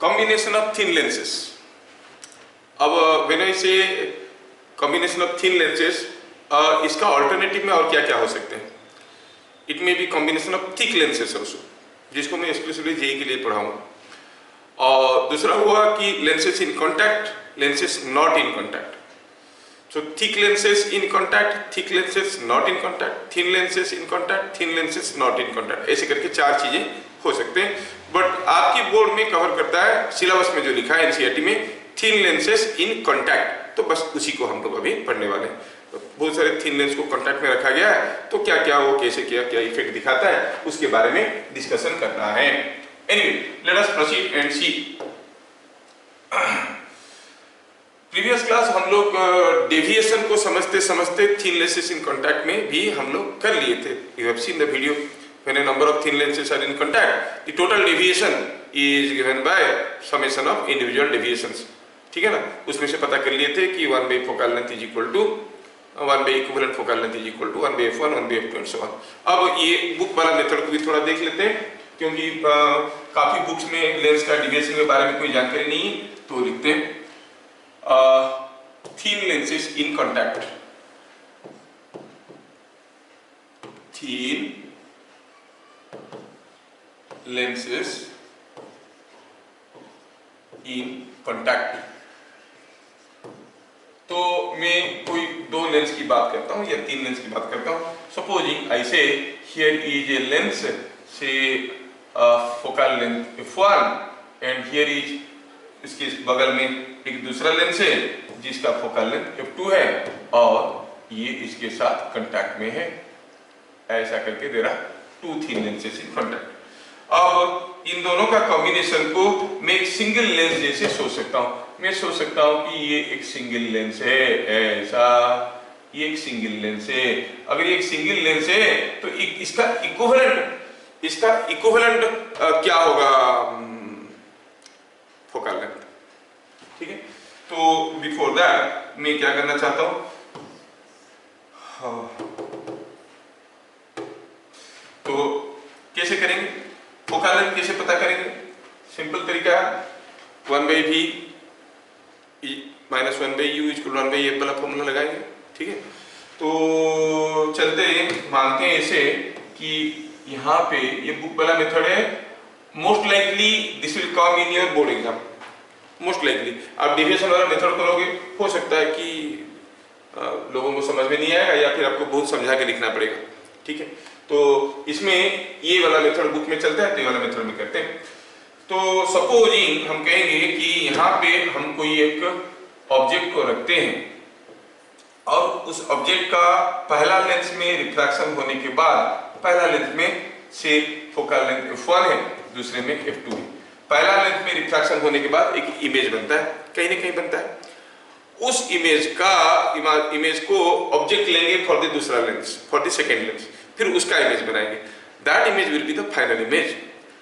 combination of thin lenses. अब when I say combination of thin lenses, इसका alternative में और क्या क्या हो सकते हैं? It may be combination of thick lenses also, जिसको मैं एक्सक्लूसिवली जेई के लिए पढ़ाऊंगा। और दूसरा हुआ कि lenses in contact, lenses not in contact. So thick lenses in contact, thick lenses not in contact, thin lenses in contact, thin lenses not in contact, ऐसे करके 4 चीजें हो सकते हैं। बट आपकी बोर्ड में कवर करता है सिलेबस में जो लिखा है एनसीईआरटी में, थिन लेंसेज इन कॉन्टैक्ट, तो बस उसी को हम लोग अभी पढ़ने वाले हैं। तो बहुत सारे थिन लेंस को कॉन्टैक्ट में रखा गया है, तो क्या क्या वो कैसे क्या क्या इफेक्ट दिखाता है उसके बारे में डिस्कशन करना है। Anyway, let us proceed and see. Previous class हम लोग डेविएशन को समझते समझते थिन लेंसेज इन कॉन्टैक्ट में भी हम लोग कर लिए थे। You have seen the video, when a number of thin lenses are in contact, the total deviation is given by summation of individual deviations। ठीक है ना, उसमें से पता कर लिए थे कि 1 by focal length is equal to 1 by equivalent focal length is equal to 1 by f1, 1 by f2 and so on। अब ये बुक वाला मेथड को भी थोड़ा देख लेते हैं, क्योंकि काफी बुक्स में लेंस का डिविएशन के बारे में कोई जानकारी नहीं, तो लिखते हैं thin lenses in contact, thin lenses in contact। तो मैं कोई 2 लेंस की बात करता हूँ या 3 लेंस की बात करता हूँ। सपोजिंग आई से हियर इज ए लेंस से focal length f1 and here is, इसके बगल में एक दूसरा लेंस है जिसका फोकल लेंथ f2 है और ये इसके साथ कांटेक्ट में है। ऐसा करके दे रहा 2 थिन लेंसेज इन कांटेक्ट। अब इन दोनों का कॉम्बिनेशन को मैं एक सिंगल लेंस जैसे सोच सकता हूं। मैं सोच सकता हूं कि ये एक सिंगल लेंस है, ऐसा, ये एक सिंगल लेंस है। अगर ये एक सिंगल लेंस है तो इसका इक्विवेलेंट क्या होगा? Focal length. ठीक है, तो बिफोर दैट मैं क्या करना चाहता हूं, तो कैसे करेंगे फोकल लेंथ, कैसे पता करेंगे? सिंपल तरीका है, 1 by v minus 1 by u equal 1 by f वाला फॉर्मूला लगाएंगे। ठीक है, तो चलते मानते हैं ऐसे कि यहाँ पे ये बुक वाला मेथड है। Most likely this will come in your board exam, most likely. आप डेविएशन वाला मेथड करोगे, हो सकता है कि लोगों को समझ में नहीं आएगा या फिर आपको बहुत समझा के लिखना पड़ेगा। ठीक है, तो इसमें ये वाला मेथड बुक में चलता है, तो ये वाला मेथड में करते हैं। तो सपोजिंग हम कहेंगे कि यहाँ पे हम कोई एक ऑब्जेक्ट को रखते हैं और उस ऑब्जेक्ट का पहला लेंस में रिफ्रैक्शन होने के बाद, पहला लेंस में से फोकल लेंथ f1 है, दूसरे में f2 है। पहला लेंस में रिफ्रैक्शन होने के बाद एक इमेज बनता है, कहीं ना कहीं बनता है। उस इमेज को ऑब्जेक्ट लेंगे फॉर द दूसरा lens, for the second lens, फिर उसका इमेज बनाएंगे। That image will be the final image.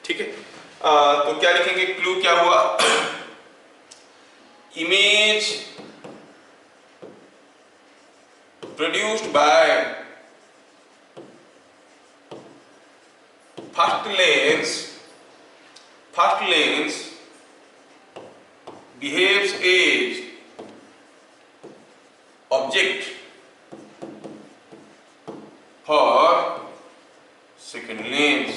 ठीक है, तो क्या लिखेंगे? क्लू क्या हुआ? Image produced by first lens behaves as object for second lens.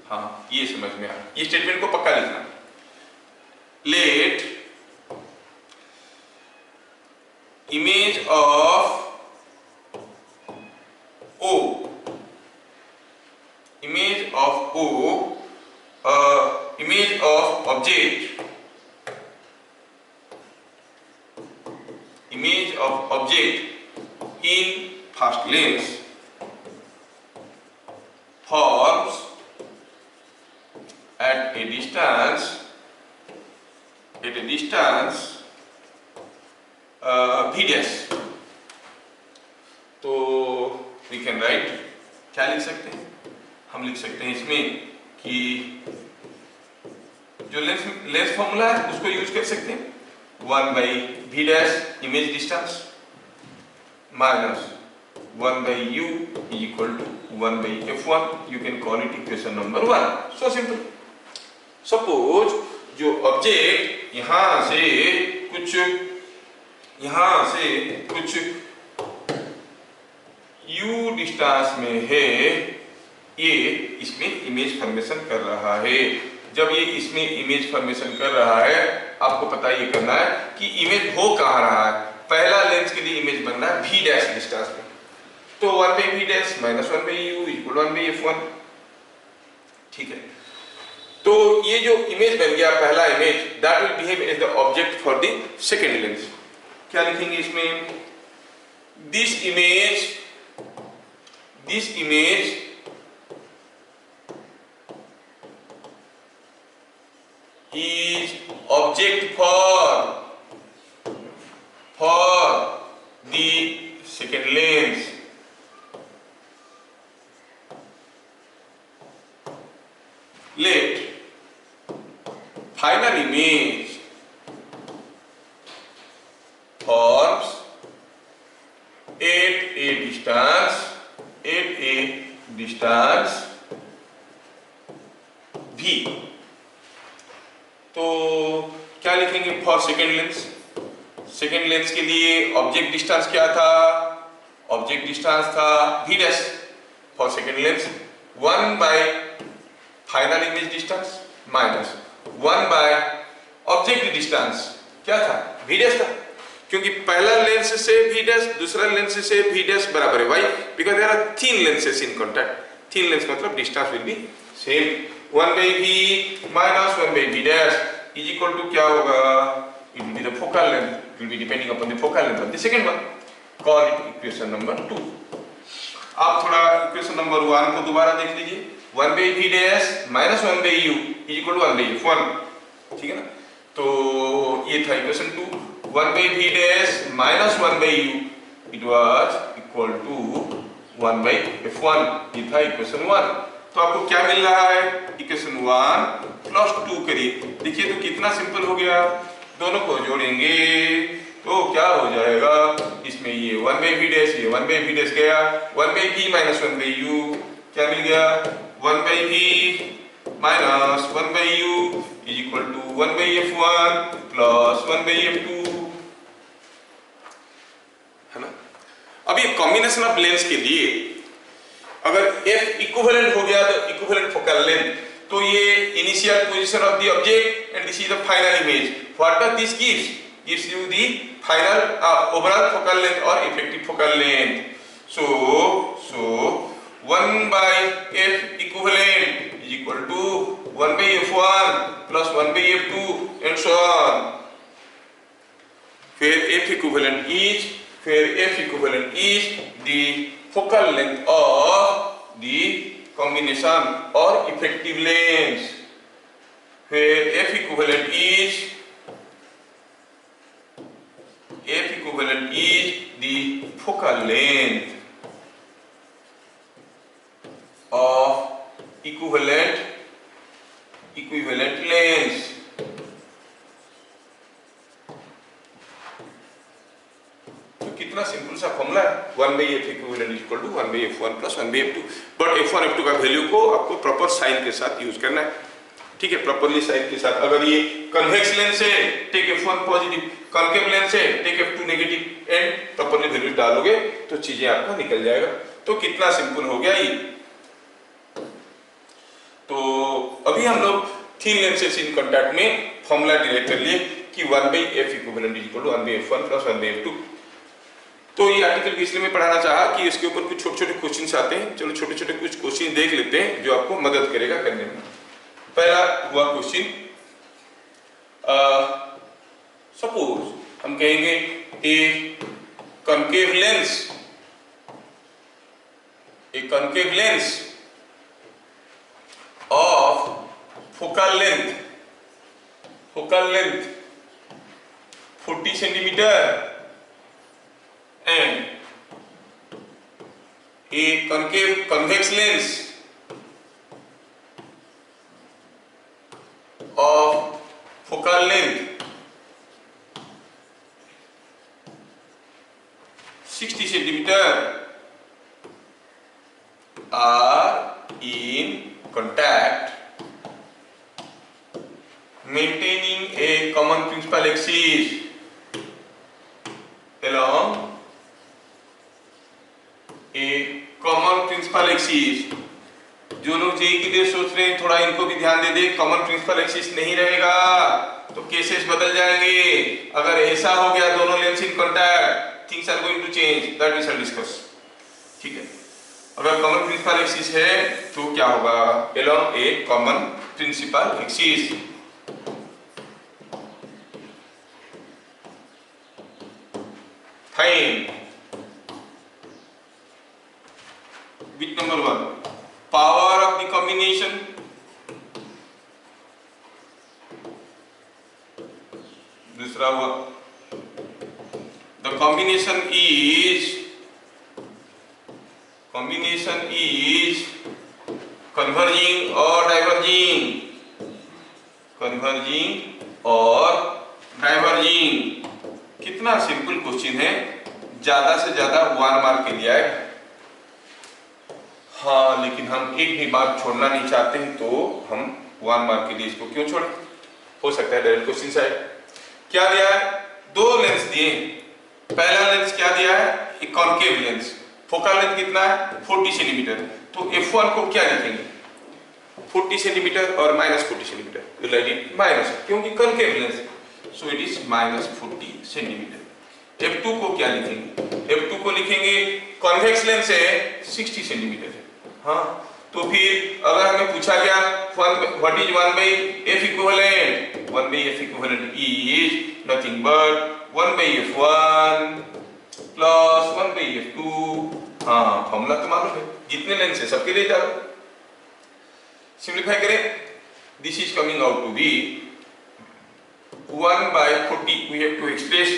हाँ, ये समझ में आ, ये स्टेटमेंट को पक्का लिखना। Let image of O, image of O, image of object, image of object in first lens forms at a distance v dash। तो we can write, क्या लिख सकते हैं? हम लिख सकते हैं इसमें कि जो लेंस फॉर्मूला है उसको यूज कर सकते हैं, 1 by v dash image distance minus 1 by u is equal to 1 by f1। You can call it equation number 1। So simple। Suppose जो ऑब्जेक्ट यहां से कुछ u डिस्टेंस में है, ये इसमें इमेज फॉर्मेशन कर रहा है। जब ये इसमें इमेज फॉर्मेशन कर रहा है, आपको पता ये करना है कि इमेज हो कहाँ रहा है। पहला लेंस के लिए इमेज बनना है v डैश डिस्टेंस में, तो 1 by v dash minus 1 by u equal 1 by f1। ठीक है, तो ये जो इमेज बन गया पहला image, that will behave as the object for the second lens. क्या लिखेंगे इसमें? This image is object for the second lens. Let final image forms at a distance v। तो क्या लिखेंगे for second lens? Second lens के लिए object distance क्या था? ऑब्जेक्ट डिस्टेंस था v dash for second lens, 1 bye final image distance minus 1 by object distance क्या था? v डैश था, क्योंकि पहला लेंस से v डैश, दूसरा लेंस से v डैश बराबर है। Why? Because there are thin lenses in contact. Thin lens मतलब distance will be same. 1 by v minus 1 by v dash is equal to क्या होगा? It will be the focal length. It will be depending upon the focal length of the second one. Call it equation number 2. आप थोड़ा equation number 1 को दोबारा देख लीजिए। 1 by v dash minus 1 by u is equal to 1 by f1। ठीक है ना? तो ये था equation 2। 1 by v dash minus 1 by u it was equal to 1 by f1। ये था इक्वेशन 1। तो आपको क्या मिल रहा है? इक्वेशन 1 प्लस 2 करिए। देखिए तो कितना सिंपल हो गया। दोनों को जोड़ेंगे तो क्या हो जाएगा? इसमें ये 1 by v डैश, ये 1 by v डैश गया, 1 by v minus 1 by u क्या मिल गया? 1 by v minus 1 by u is equal to 1 by f1 plus 1 by f2, है ना? अब ये कॉम्बिनेशन ऑफ लेंस के लिए अगर f इक्विवेलेंट हो गया तो इक्विवेलेंट फोकल लेंथ, तो ये initial position of the object and this is the final image. What does this gives you the final overall focal length or effective focal length. So 1 by f equivalent is equal to 1 by f1 plus 1 by f2 and so on. Where f equivalent is the focal length of the combination or effective length. Where f equivalent is the focal length of equivalent lengths. तो कितना simple सा formula है। 1 by f equivalent is equal to 1 by f1 plus 1 by f2। But f1 f2 का value को आपको proper sign के साथ use करना है। ठीक है, प्रॉपरली साइन के साथ। अगर ये कन्वेक्स लेंस है take f1 positive, concave lens है take f2 negative, and properly value डालोगे तो चीजें आपका निकल जाएगा। तो कितना सिंपल हो गया ये। तो अभी हम लोग थिन लेंसेस इन कांटेक्ट में फॉर्मूला डिराइव कर लिए कि 1 by f equivalent is equal to 1 by f1 plus 1 by f2। तो ये आर्टिकल इसलिए मैं पढ़ाना चाहा कि इसके ऊपर कुछ छोटे छोटे क्वेश्चन आते हैं। चलो छोटे छोटे कुछ क्वेश्चन देख लेते हैं जो आपको मदद करेगा करने में। पहला हुआ क्वेश्चन, सपोज हम कहेंगे a concave lens of focal length 40 centimetre and a convex lens of focal length 60 centimeter are in contact maintaining a common principal axis along a common principal axis। जो लोग जेई के लिए सोच रहे हैं थोड़ा इनको भी ध्यान दे दे, कॉमन प्रिंसिपल एक्सिस नहीं रहेगा तो केसेस बदल जाएंगे। अगर ऐसा हो गया दोनों lens in contact, things are going to change, that we shall discuss. ठीक है, अगर कॉमन प्रिंसिपल एक्सिस है तो क्या होगा, along a common principal axis. Fine bit number 1, power of the combination. दूसरा हुआ द कॉम्बिनेशन इज कन्वर्जिंग और डाइवर्जिंग, कन्वर्जिंग और डाइवर्जिंग। कितना सिंपल क्वेश्चन है, ज्यादा से ज्यादा 1 मार्क के लिए आएगा। हाँ, लेकिन हम एक भी मार्क छोड़ना नहीं चाहते हैं तो हम 1 मार्क के लिए इसको क्यों छोड़े, हो सकता है डायरेक्ट क्वेश्चन आए। क्या दिया है, 2 लेंस दिए। पहला लेंस क्या दिया है, एक कॉन्केव लेंस, फोकल लेंथ कितना है 40 सेंटीमीटर। तो f1 को क्या लिखेंगे, 40 सेंटीमीटर और -40 centimetre, you write it minus, क्योंकि concave lens, so it is -40 centimetre. f2 को क्या लिखेंगे, f2 को लिखेंगे कॉन्वेक्स लेंस है 60 सेंटीमीटर है। हाँ, तो फिर अगर हमें पूछा गया what is 1/f equivalent, 1/f equivalent is nothing but 1/f1 plus 1/f2। हाँ, फॉर्मूला तो मालूम है, जितने लेंस है सबके लिए जाओ, सिंप्लीफाई करें, this is coming out to be 1/40। We have to express,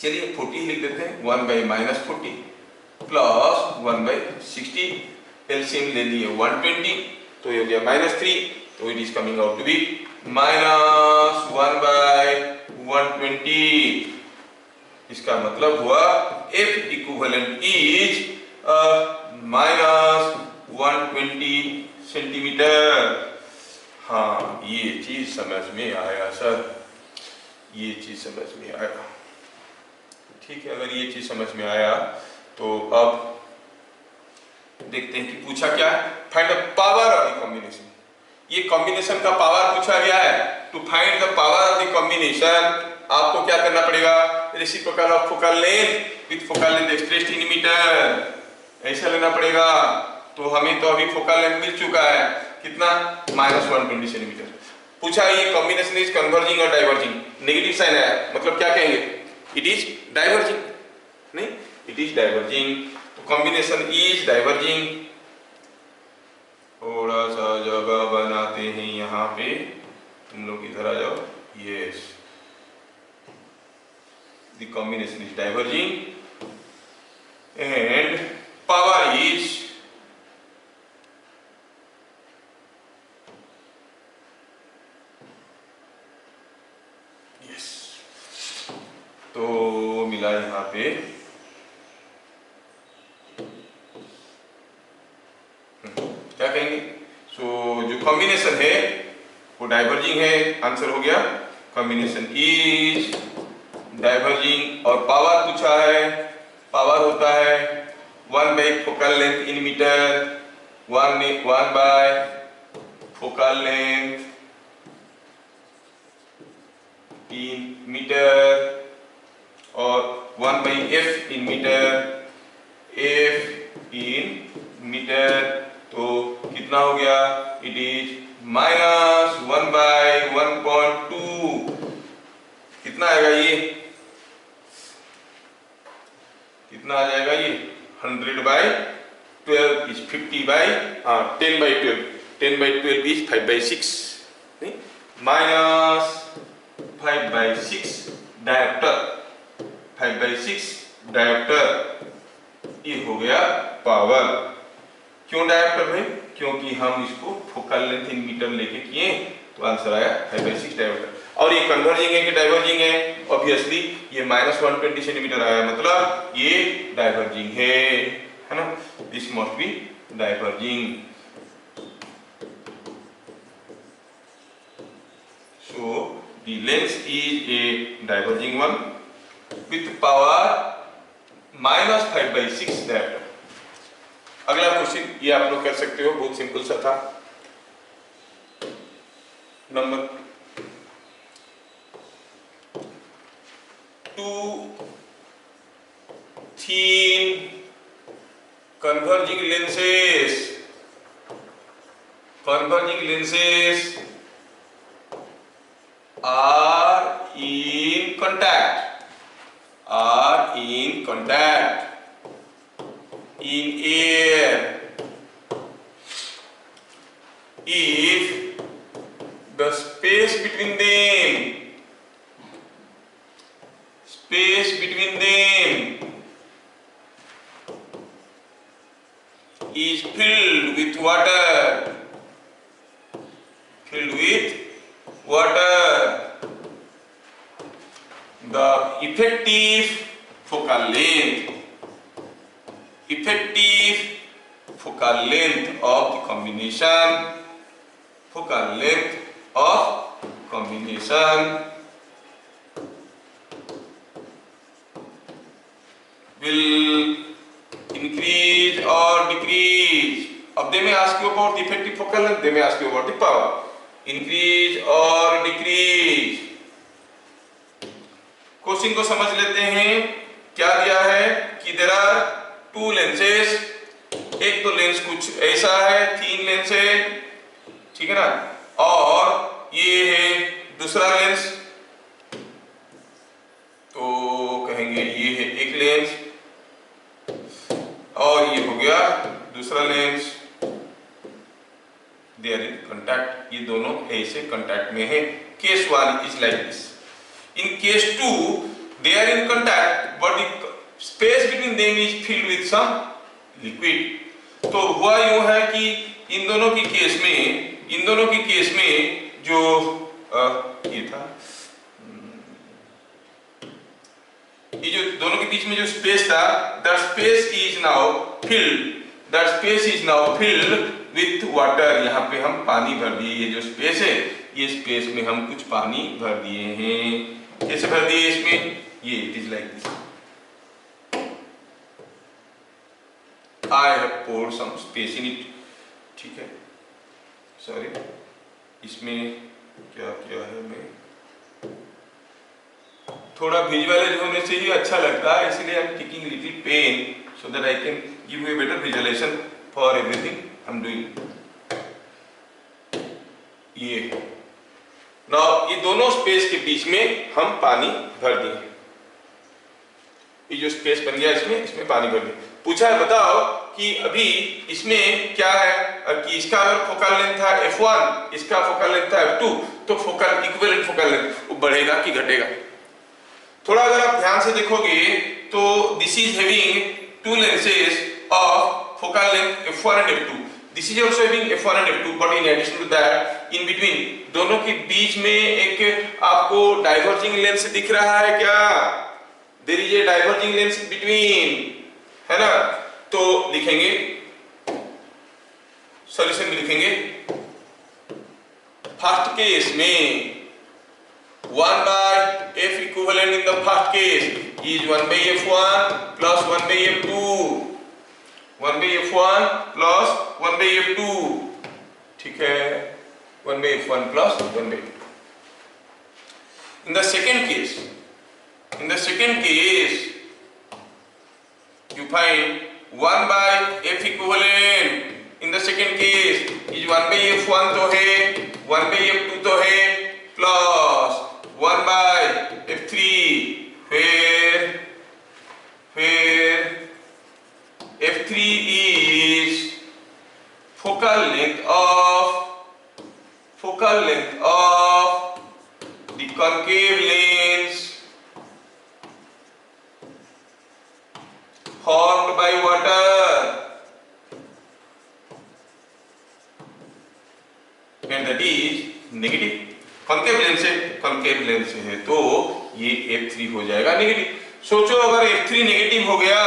चलिए 40 लिख देते हैं, 1/-40 प्लस 1/60, एलसीएम ले लिए 120, तो ये हो गया -3, तो it is coming out to be -1/120। इसका मतलब हुआ F इक्विवेलेंट इज -120 सेंटीमीटर। हाँ, ये चीज समझ में आया सर, ये चीज समझ में आया। ठीक है, अगर ये चीज समझ में आया तो अब देखते हैं कि पूछा क्या है, find the power of the combination. ये कॉम्बिनेशन का पावर पूछा गया है। To find the power of the combination आपको क्या करना पड़ेगा, reciprocal of focal length with focal length expressed in metre, ऐसा लेना पड़ेगा। तो हमें तो अभी फोकल लेंथ मिल चुका है, कितना, -120 सेंटीमीटर। पूछा ये कॉम्बिनेशन इज कन्वर्जिंग और डाइवर्जिंग, नेगेटिव साइन आया, मतलब क्या कहेंगे, इट इज डाइवर्जिंग, नहीं इट इज डाइवर्जिंग, तो कॉम्बिनेशन इज डाइवर्जिंग। थोड़ा सा जगह बनाते हैं यहाँ पे, तुम लोग इधर आ जाओ, yes, the combination is diverging and power is yes, तो मिला यहाँ पे क्या कहेंगे, सो जो कॉम्बिनेशन है वो डाइवर्जिंग है, आंसर हो गया कॉम्बिनेशन इज डाइवर्जिंग। और पावर पूछा है, पावर होता है 1 focal length in metre, 1 focal length in metre और 1/f in metre, f in metre, तो कितना हो गया, इट इज -1/1.2। कितना आएगा ये, कितना आ जाएगा ये, 100/12 इज 10/12, 10/12 इज 5/6, -5/6 डायोप्टर, 5/6 डायोप्टर, ये हो गया पावर। क्यों डायोप्टर भाई, क्योंकि हम इसको फोकल लेंथ इन मीटर लेके किए, तो आंसर आया 5/6 डायोप्टर। और ये कन्वर्जिंग है कि डाइवर्जिंग है, ऑब्वियसली ये -120 सेंटीमीटर आया, मतलब ये डाइवर्जिंग है ना, this must be diverging. the lens is a diverging one with power -5/6 diopter। अगला क्वेश्चन ये आप लोग कर सकते हो, बहुत सिंपल सा था। Number 2 thin converging lenses are in contact in air if the space between them is filled with water, the effective focal length of the combination will increase or decrease। अब they may ask you about the effective focal length, they may ask you about the power, increase or decrease। Question को समझ लेते हैं। क्या दिया है कि there are 2 lenses, एक तो लेंस कुछ ऐसा है, थीन लेंस है, ठीक है ना, और ये है दूसरा लेंस, तो कहेंगे ये है एक लेंस और ये हो गया दूसरा lens. They are in contact, ये दोनों ऐसे कॉन्टैक्ट में है। Case 1 is like this. In case 2 they are in contact but the space between them is filled with some liquid. तो हुआ यूं है कि इन दोनों की केस में जो ये था, ये जो दोनों के बीच में जो स्पेस था, that space is now filled with water। यहाँ पे हम पानी भर दिए, ये जो स्पेस है, ये स्पेस में हम कुछ पानी भर दिए हैं। कैसे भर दिए इसमें? ये it is like this, I have poured some space in it, ठीक है, सॉरी, इसमें क्या किया है, मैं थोड़ा विजुअलाइज होने से ही अच्छा लगता है, इसलिए I am taking little pen so that I can give you a better visualisation for everything I am doing. ये नाउ ये दोनों स्पेस के बीच में हम पानी भर दिए, ये जो स्पेस बन गया इसमें पानी भर दिया। पूछा है बताओ कि अभी इसमें क्या है कि इसका अगर फोकल लेंथ था f1, इसका फोकल लेंथ था f2, तो फोकल इक्विवेलेंट फोकल लेंथ वो बढ़ेगा कि घटेगा? थोड़ा अगर आप ध्यान से देखोगे तो this is having 2 lenses of focal length f1 and f2, this is also having f1 and f2, but in addition to that in between दोनों के बीच में एक आपको डाइवर्जिंग लेंस दिख रहा है क्या? There is a diverging lens between, है ना? तो लिखेंगे, सॉल्यूशन में लिखेंगे, फर्स्ट केस में 1/f equivalent in the first case is 1/f1 plus 1/f2, 1/f1 plus 1/f2, ठीक है, 1/f1 plus 1/f2। In the second case you find 1/f equivalent in the second case is 1/f1 तो है, 1/f2 तो है, plus 1/f3, where f3 is focal length of the concave lens formed by water, and that is negative। Concave lens है तो ये f3 हो जाएगा negative. सोचो अगर f3 नेगेटिव हो गया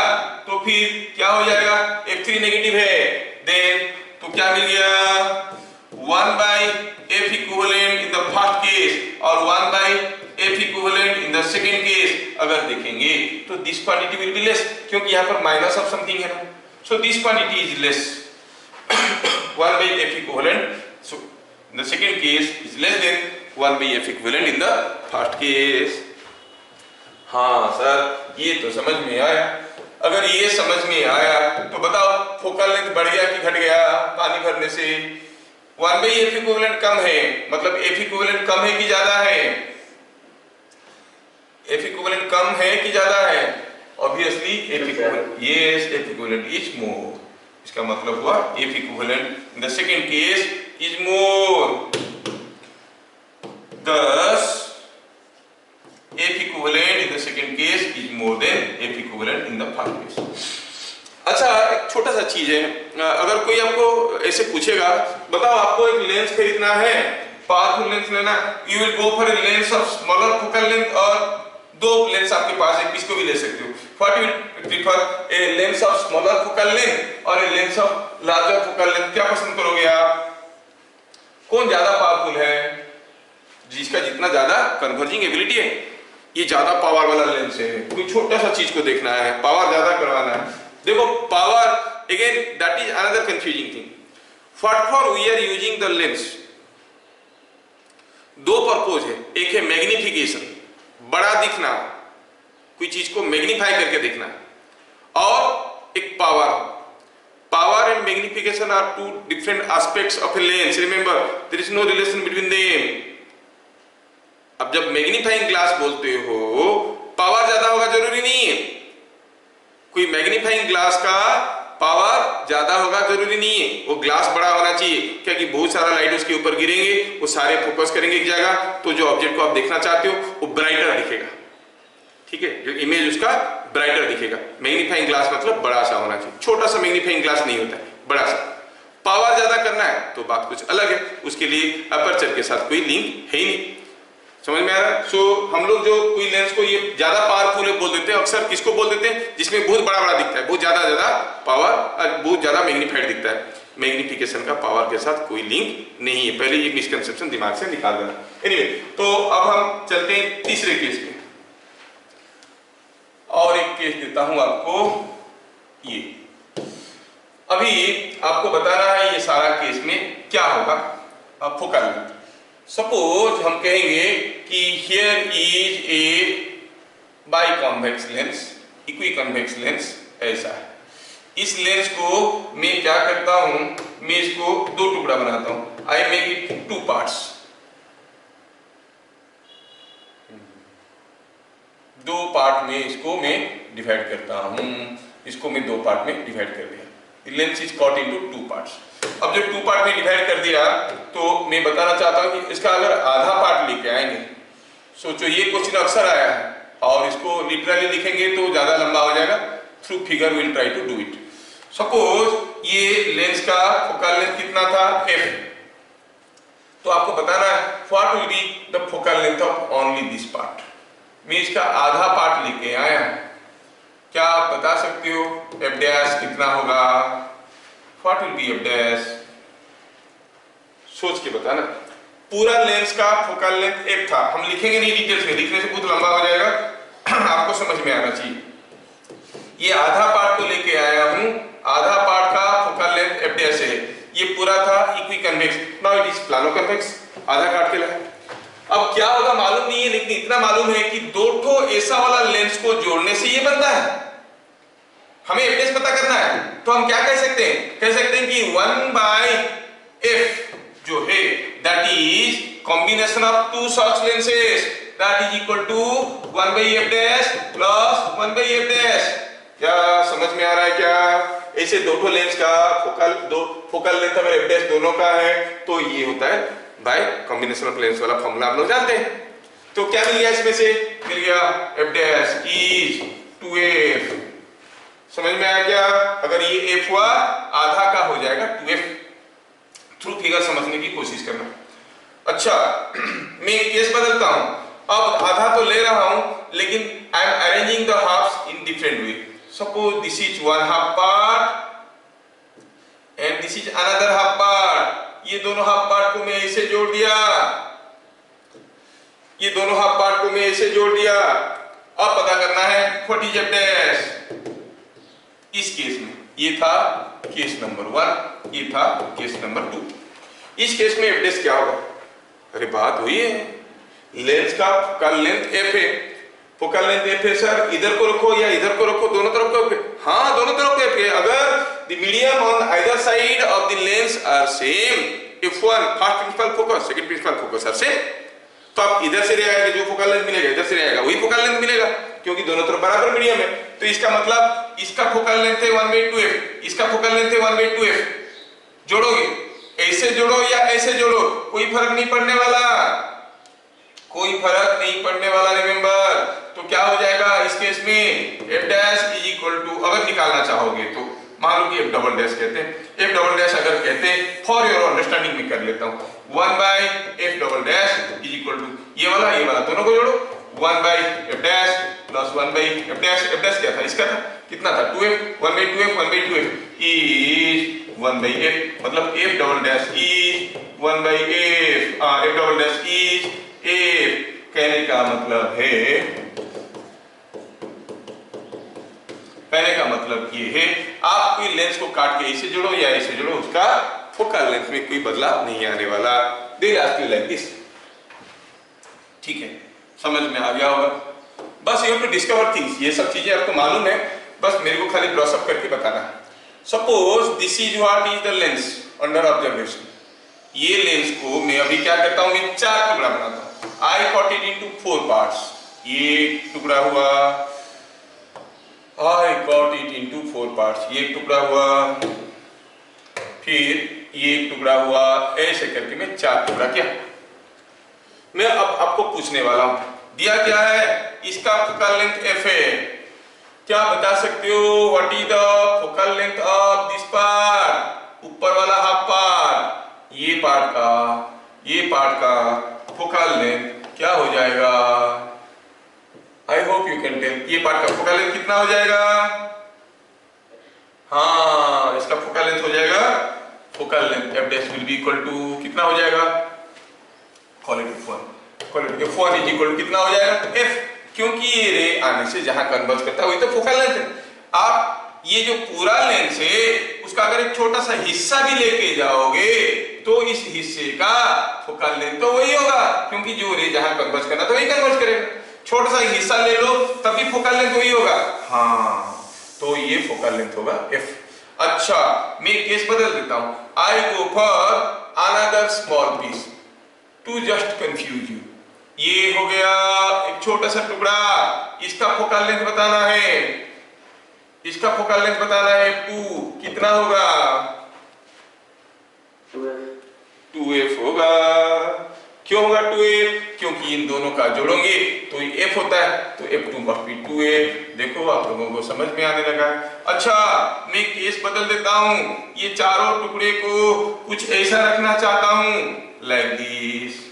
तो फिर क्या हो जाएगा? f3 नेगेटिव है, देन तो क्या मिल गया? 1/f F equivalent in the first case और 1 by F equivalent in the second case अगर देखेंगे तो this quantity will be less क्योंकि यहाँ पर minus of something है ना, so this quantity is less 1 by F equivalent, so in the second case is less than 1 by F equivalent in the first case। हाँ sir ये तो समझ में आया। अगर ये समझ में आया तो बताओ फोकल लेंथ बढ़ गया कि घट गया पानी भरने से? 1 by F equivalent कम है, मतलब F equivalent कम है कि ज्यादा है? F equivalent कम है कि ज्यादा है? Obviously F equivalent, yes F equivalent is more। इसका मतलब हुआ F equivalent in the second case is more, thus F equivalent in the second case is more than F equivalent in the first case। अच्छा एक छोटा सा चीज है, अगर कोई आपको ऐसे पूछेगा बताओ आपको एक लेंस खरीदना है, पावरफुल लेंस लेना, you will go for a lens of smaller focal length और दो लेंस आपके पास है, किसको भी ले सकते हो, what you will prefer, a lens of smaller focal length और a lens of larger focal length, क्या पसंद करोगे आप? कौन ज्यादा पावरफुल है? जिसका जितना ज्यादा कन्वर्जिंग एबिलिटी है, ये ज्यादा पावर वाला लेंस है। कोई छोटा सा चीज को देखना है, पावर ज्यादा करवाना है, देखो power again that is another confusing thing. What for we are using the lens, दो पर्पज है, एक है मैग्निफिकेशन, बड़ा दिखना, कोई चीज को मैग्नीफाई करके देखना, और एक power. Power and magnification are two different aspects of a lens, remember there is no relation between them. अब जब मैग्नीफाइंग ग्लास बोलते हो पावर ज्यादा होगा जरूरी नहीं है, कोई मैग्नीफाइंग ग्लास का पावर ज्यादा होगा जरूरी नहीं है, वो ग्लास बड़ा होना चाहिए क्या कि बहुत सारा लाइट उसके ऊपर गिरेंगे, वो सारे फोकस करेंगे एक जगह, तो जो ऑब्जेक्ट को आप देखना चाहते हो वो ब्राइटर दिखेगा, ठीक है, जो इमेज उसका ब्राइटर दिखेगा। मैग्नीफाइंग ग्लास मतलब बड़ा सा होना चाहिए, छोटा सा मैग्नीफाइंग ग्लास नहीं होता है, बड़ा सा। पावर ज्यादा करना है तो बात कुछ अलग है, उसके लिए अपर्चर के साथ कोई लिंक है ही नहीं, समझ में आ रहा है? सो हम लोग जो कोई लेंस को ये ज्यादा पावरफुल है बोल देते हैं, अक्सर किसको बोल देते हैं? जिसमें बहुत बड़ा बड़ा दिखता है, बहुत ज्यादा पावर, बहुत ज्यादा मैग्नीफाइड दिखता है। मैग्निफिकेशन का पावर के साथ कोई लिंक नहीं है, पहले ये मिसकंसेप्शन दिमाग से निकाल देना। एनीवे, तो अब हम चलते हैं तीसरे केस में, और एक केस देता हूं आपको। ये अभी आपको बताना है ये सारा केस में क्या होगा फोकल लेंथ। सपोज हम कहेंगे कि here is a biconvex lens, equiconvex lens ऐसा है। इस लेंस को मैं क्या करता हूं, मैं इसको दो टुकड़ा बनाता हूं, I make it two parts. दो पार्ट में इसको मैं डिवाइड करता हूं, इसको मैं दो पार्ट में डिवाइड कर दिया, lens is cut into two parts. अब जब टू पार्ट में डिवाइड कर दिया तो मैं बताना चाहता हूं कि इसका अगर आधा पार्ट लेके आएंगे, सोचो ये क्वेश्चन अक्सर आया है और इसको लिटरली लिखेंगे तो ज्यादा लंबा हो जाएगा, through figure will try to do it. Suppose ये लेंस का फोकल लेंथ कितना था f, तो आपको बताना है what will be the focal length of only this part. मैं इसका आधा पार्ट लेके आया, क्या आप बता सकते हो f डैश कितना होगा? What will B f dash? सोच के बताना। पूरा लेंस का फोकल लेंथ f था, हम लिखेंगे नहीं डिटेल्स में, लिखने से बहुत लंबा हो जाएगा, आपको समझ में आना चाहिए। ये आधा पार्ट को लेके आया हूं, आधा पार्ट का फोकल लेंथ f डैश है, ये पूरा था equiconvex, now it is plano convex, आधा काट के लाए। अब क्या होगा मालूम नहीं है, लेकिन इतना मालूम है कि दो ठो ऐसा वाला लेंस को जोड़ने से ये बनता है। हमें f डैश पता करना है, तो हम क्या कह सकते हैं? कह सकते हैं कि 1 by f जो है that is combination of two such lenses that is equal to 1 by f dash plus 1 by f dash। क्या समझ में आ रहा है क्या? ऐसे दो ठो लेंस का फोकल लेंथ अगर f डैश दोनों का है तो ये होता है बाय कॉम्बिनेशन ऑफ लेंस वाला फॉर्मूला आप लोग जानते हैं। तो क्या मिल गया इसमें से? मिल गया f डैश इज 2f। समझ में आया क्या? अगर ये f हुआ आधा का हो जाएगा 2f। थ्रू फिगर समझने की कोशिश करना। अच्छा मैं केस बदलता हूं, अब आधा तो ले रहा हूं लेकिन I am arranging the halves in different way. Suppose this is 1 half part and this is another half part, ये दोनों हाफ पार्ट को मैं ऐसे जोड़ दिया, ये दोनों हाफ पार्ट को मैं ऐसे जोड़ दिया। अब पता करना है व्हाट इज एफ डैश। इस केस में ये था केस नंबर 1, ये था केस नंबर 2। इस केस में एफ डैश क्या होगा? अरे बात हुई है, लेंस का फोकल लेंथ एफ है, फोकल लेंथ एफ है सर, इधर को रखो या इधर को रखो, दोनों तरफ को एफ है। हाँ, दोनों तरफ को एफ है। अगर the medium on either side of the lens are same, if one first principal focus second principal focus are same, तो आप इधर से ले आएगा, जो फोकल लेंथ मिलेगा इधर से ले आएगा, वही फोकल लेंथ मिलेगा, क्योंकि दोनों तरफ बराबर मीडियम है। तो इसका मतलब इसका फोकल लेंथ है 1/2f, इसका फोकल लेंथ है 1/2f। जोड़ोगे, ऐसे जोड़ो या ऐसे जोड़ो, कोई फर्क नहीं पड़ने वाला, कोई फर्क नहीं पड़ने वाला। रिमेंबर, तो क्या हो जाएगा इस केस में? F dash is equal to, अगर निकालना चाहोगे तो मान लो कि एफ डबल डैश कहते हैं, एफ डबल डैश अगर कहते हैं, फॉर योर अंडरस्टैंडिंग में कर लेता हूं, 1/f double dash is equal to ये वाला दोनों को जोड़ो, 1/f dash plus 1/f dash. F dash क्या था? इसका था, कितना था? 2f, 1/2f इज 1/f, मतलब f double dash is 1/f, f double dash is f। कहने का मतलब है, कहने का मतलब ये है, आप कोई लेंस को काट के ऐसे जोड़ो या ऐसे जोड़ो, उसका फोकल लेंथ में कोई बदलाव नहीं आने वाला। They ask you like this. ठीक है, समझ में आ गया होगा। बस you have to discover things, ये सब चीजें आपको मालूम है, बस मेरे को खाली ब्रश अप करके बताना है। Suppose this is what is the lens under observation. ये लेंस को मैं अभी क्या करता हूं, मैं 4 टुकड़ा बनाता हूं। I cut it into 4 parts। ये टुकड़ा हुआ, I cut it into 4 parts। ये टुकड़ा हुआ, फिर ये टुकड़ा हुआ, ऐसे करके मैं 4 टुकड़ा किया। मैं अब आपको पूछने वाला हूं, दिया क्या है? इसका फोकल लेंथ f है। क्या बता सकते हो what is the focal length of this part? ऊपर वाला हाफ पार्ट, ये पार्ट का फोकल लेंथ क्या हो जाएगा? I hope you can tell. ये पार्ट का फोकल लेंथ कितना हो जाएगा? हाँ, इसका फोकल लेंथ हो जाएगा, focal length F dash will be equal to कितना हो जाएगा? Call it f1, call it f1 is equal to कितना हो जाएगा? f, क्योंकि ये रे आने से जहां कन्वर्ज करता है वही तो फोकल लेंथ है। आप ये जो पूरा लेंस है उसका अगर एक छोटा सा हिस्सा भी लेके जाओगे तो इस हिस्से का फोकल लेंथ तो वही होगा, क्योंकि जो रे जहां कन्वर्ज करना तो वही कन्वर्ज करेगा। छोटा सा हिस्सा ले लो तभी फोकल लेंथ वही होगा। हाँ, तो ये फोकल लेंथ होगा f। अच्छा, मैं केस बदल देता हूं, I go for another small piece to just confuse you. ये हो गया एक छोटा सा टुकड़ा, इसका फोकल लेंथ बताना है, इसका फोकल लेंथ बताना है 2, कितना होगा? 2f होगा। क्यों होगा 2f? क्योंकि इन दोनों का जोड़ोगे तो ये f होता है, तो f2 मस्ट बी 2f। देखो आप लोगों को समझ में आने लगा। अच्छा, मैं केस बदल देता हूं, ये चारों टुकड़े को कुछ ऐसा रखना चाहता हूं, लाइक दिस।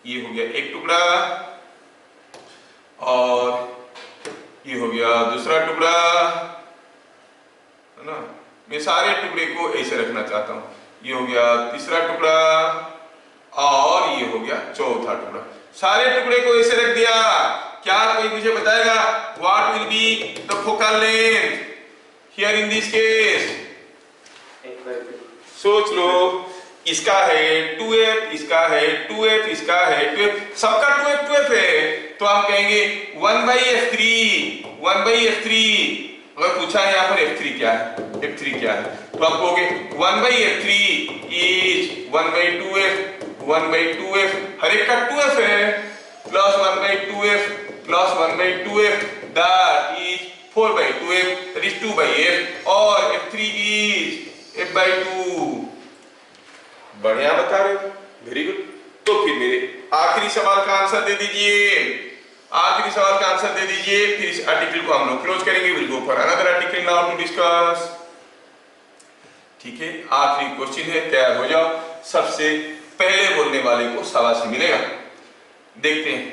ये हो गया एक टुकड़ा और ये हो गया दूसरा टुकड़ा, है ना। मैं सारे टुकड़े को ऐसे रखना चाहता हूं। ये हो गया तीसरा टुकड़ा और ये हो गया चौथा टुकड़ा। सारे टुकड़े को ऐसे रख दिया। क्या कोई मुझे बताएगा what will be the focal length here in this case? सोच लो, इसका है 2f, इसका है 2f, इसका है 2f, सबका 2f है, तो आप कहेंगे 1/f3, 1/f3। अगर पूछा है यहाँ पर f3 क्या है, f3 क्या है, तो आप कहोगे 1/f3 इज 1/2f, 1/2f, हर एक का 2f है, plus 1/2f plus 1/2f, that is 4/2f, that is 2/f, और f3 इज f/2। बढ़िया बता रहे हो, वेरी गुड। तो फिर मेरे आखिरी सवाल का आंसर दे दीजिए, आखिरी सवाल का आंसर दे दीजिए, फिर इस आर्टिकल को हम लोग क्लोज करेंगे। Will go for another article now to discuss. ठीक है, आखिरी क्वेश्चन है, तैयार हो जाओ। सबसे पहले बोलने वाले को शाबाशी मिलेगा। देखते हैं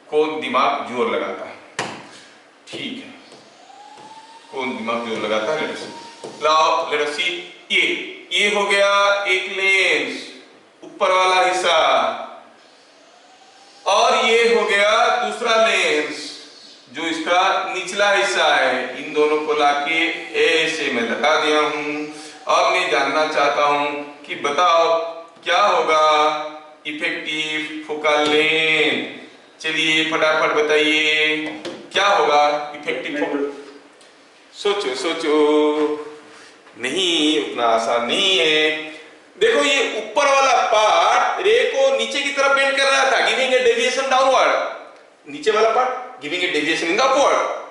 कौन दिमाग जोर लगाता है। ठीक है, कौन दिमाग जोर लगाता है? लेट अस सी। ये हो गया एक लेंस, ला के ऐसे मैं लगा दिया हूं। अब मैं जानना चाहता हूं कि बताओ क्या होगा इफेक्टिव फोकल लेंथ। चलिए फटाफट बताइए क्या होगा इफेक्टिव फोकल। सोचो सोचो, नहीं उतना आसान नहीं है। देखो ये ऊपर वाला पार्ट रे को नीचे की तरफ बेंड कर रहा था, गिविंग ए डेविएशन डाउनवर्ड। नीचे वाला part giving a deviation in the upward,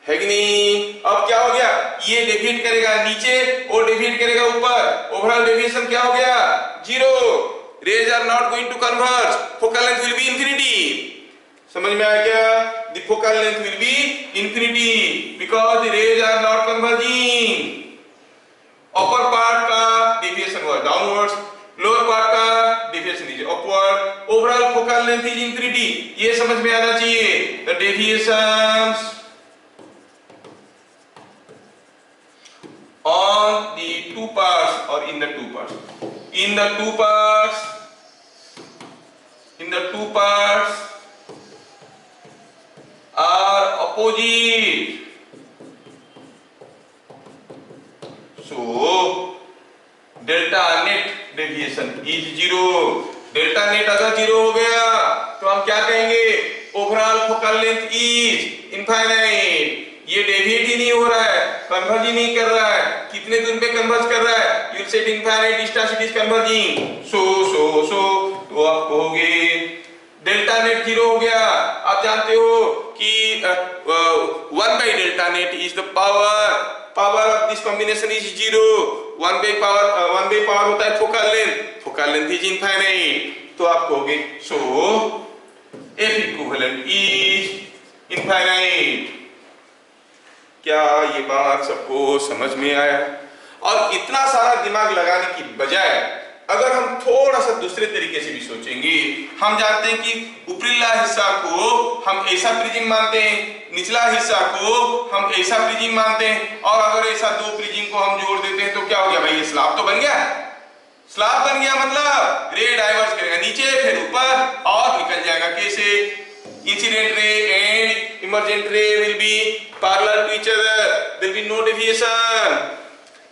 है कि नहीं। अब क्या हो गया, ये डेविएट करेगा नीचे और डेविएट करेगा ऊपर, ओवरऑल डेविएशन क्या हो गया, जीरो। Rays are not going to converge, focal length will be infinity. समझ में आया क्या, the focal length will be infinity because the rays are not converging. Upper part का डेविएशन हुआ डाउनवर्ड्स, लोअर पार्ट का deviation is upward, overall focal length is infinity. ये समझ में आना चाहिए। The deviations on the two parts or in the two parts, in the two parts, in the two parts are opposite, so delta net deviation is zero। delta net अगर zero हो गया तो हम क्या कहेंगे, overall focal length is infinite. ये deviate ही नहीं हो रहा है, कन्वर्ज ही नहीं कर रहा है। कितने दूर पे कन्वर्ज कर रहा है, you set infinite distance it is converging. So तो आप कहोगे डेल्टा नेट जीरो हो गया। आप जानते हो कि 1 by delta net is the power of this combination is zero. 1 by power होता है फोकल लेंथ इज इनफाइनाइट। तो आप कहोगे सो एफ इक्विवेलेंट इज इनफाइनाइट। क्या ये बात सबको समझ में आया। और इतना सारा दिमाग लगाने की बजाय अगर हम थोड़ा सा दूसरे तरीके से भी सोचेंगे, हम जानते हैं कि ऊपरीला हिस्सा को हम ऐसा प्रिज्म मानते हैं, निचला हिस्सा को हम ऐसा प्रिज्म मानते हैं, और अगर ऐसा दो प्रिज्म को हम जोड़ देते हैं तो क्या हो गया भाई, ये स्लैब तो बन गया। स्लैब बन गया मतलब रे डाइवर्स करेगा नीचे फिर ऊपर और निकल जाएगा। कैसे, इंसिडेंट रे एंड इमर्जेंट रे will be parallel to each other, there will be no deviation,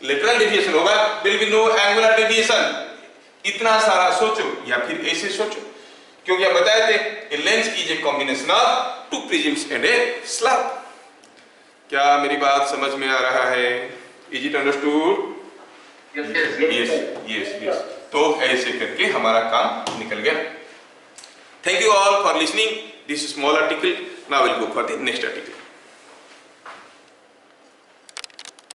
lateral deviation होगा, there will be no angular deviation। इतना सारा सोचो या फिर ऐसे सोचो, क्योंकि आप बताए थे a lens is a combination of two prisms and a slab। क्या मेरी बात समझ में आ रहा है, is it understood? yes। तो ऐसे करके हमारा काम निकल गया। Thank you all for listening this small article. Now we'll go for the next article।